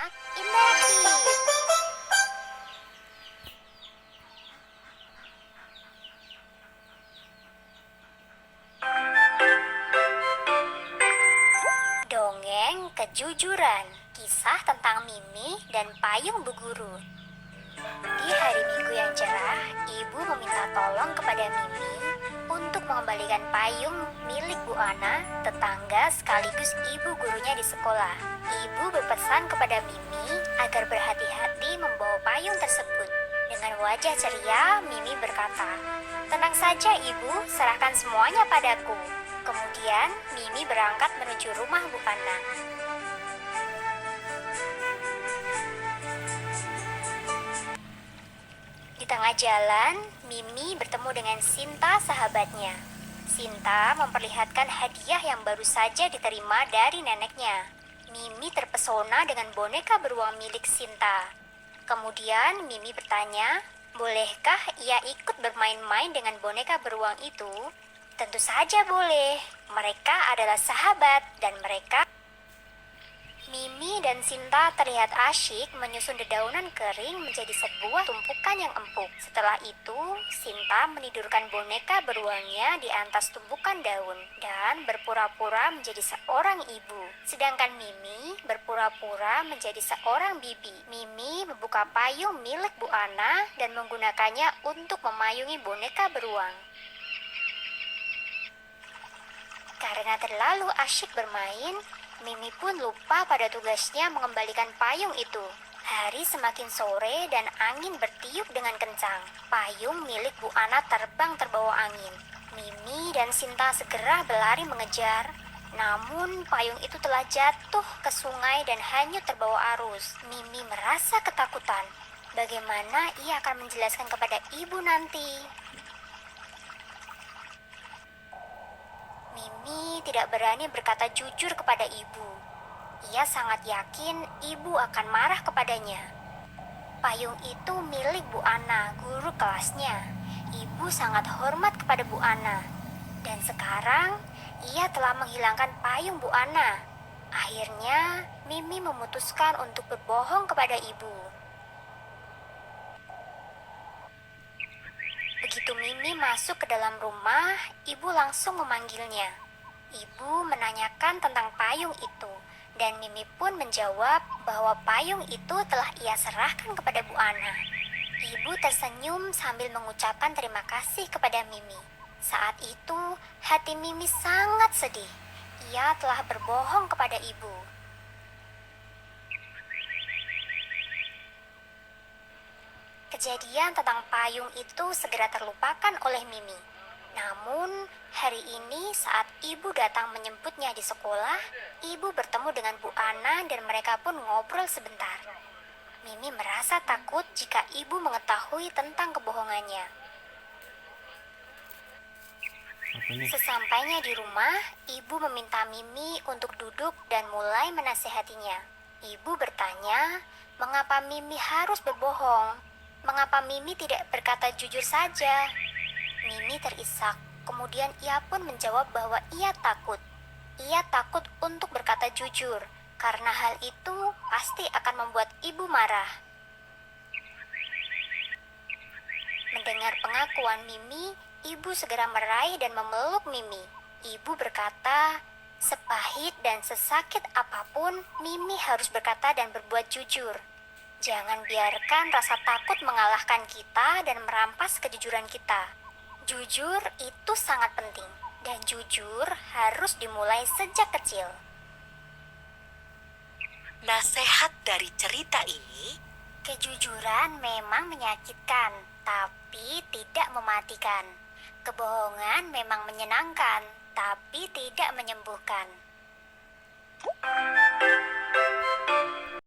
anak imagine. Dongeng Kejujuran, kisah tentang Mimi dan payung Bu Guru. Di hari Minggu yang cerah, ibu meminta tolong kepada Mimi untuk mengembalikan payung milik Bu Ana, tetangga sekaligus ibu gurunya di sekolah. Ibu berpesan kepada Mimi agar berhati-hati membawa payung tersebut. Dengan wajah ceria, Mimi berkata, "Tenang saja ibu, serahkan semuanya padaku." Kemudian, Mimi berangkat menuju rumah Bu Ana. Di tengah jalan, Mimi bertemu dengan Sinta, sahabatnya. Sinta memperlihatkan hadiah yang baru saja diterima dari neneknya. Mimi terpesona dengan boneka beruang milik Sinta. Kemudian Mimi bertanya, bolehkah ia ikut bermain-main dengan boneka beruang itu? Tentu saja boleh. Mereka adalah sahabat dan mereka... Mimi dan Sinta terlihat asyik menyusun dedaunan kering menjadi sebuah tumpukan yang empuk. Setelah itu, Sinta menidurkan boneka beruangnya di atas tumpukan daun dan berpura-pura menjadi seorang ibu. Sedangkan Mimi berpura-pura menjadi seorang bibi. Mimi membuka payung milik Bu Ana dan menggunakannya untuk memayungi boneka beruang. Karena terlalu asyik bermain, Mimi pun lupa pada tugasnya mengembalikan payung itu. Hari semakin sore dan angin bertiup dengan kencang. Payung milik Bu Ana terbang terbawa angin. Mimi dan Sinta segera berlari mengejar. Namun payung itu telah jatuh ke sungai dan hanyut terbawa arus. Mimi merasa ketakutan. Bagaimana ia akan menjelaskan kepada ibu nanti? Mimi tidak berani berkata jujur kepada ibu. Ia sangat yakin ibu akan marah kepadanya. Payung itu milik Bu Ana, guru kelasnya. Ibu sangat hormat kepada Bu Ana. Dan sekarang, ia telah menghilangkan payung Bu Ana. Akhirnya, Mimi memutuskan untuk berbohong kepada ibu. Begitu Mimi masuk ke dalam rumah, ibu langsung memanggilnya. Ibu menanyakan tentang payung itu, dan Mimi pun menjawab bahwa payung itu telah ia serahkan kepada Bu Ana. Ibu tersenyum sambil mengucapkan terima kasih kepada Mimi. Saat itu, hati Mimi sangat sedih. Ia telah berbohong kepada ibu. Kejadian tentang payung itu segera terlupakan oleh Mimi. Namun, hari ini saat ibu datang menjemputnya di sekolah, ibu bertemu dengan Bu Ana dan mereka pun ngobrol sebentar. Mimi merasa takut jika ibu mengetahui tentang kebohongannya. Sesampainya di rumah, ibu meminta Mimi untuk duduk dan mulai menasihatinya. Ibu bertanya, mengapa Mimi harus berbohong? Mengapa Mimi tidak berkata jujur saja? Mimi terisak, kemudian ia pun menjawab bahwa ia takut. Ia takut untuk berkata jujur, karena hal itu pasti akan membuat ibu marah. Mendengar pengakuan Mimi, ibu segera meraih dan memeluk Mimi. Ibu berkata, sepahit dan sesakit apapun, Mimi harus berkata dan berbuat jujur. Jangan biarkan rasa takut mengalahkan kita dan merampas kejujuran kita. Jujur itu sangat penting, dan jujur harus dimulai sejak kecil. Nasihat dari cerita ini, kejujuran memang menyakitkan, tapi tidak mematikan. Kebohongan memang menyenangkan, tapi tidak menyembuhkan.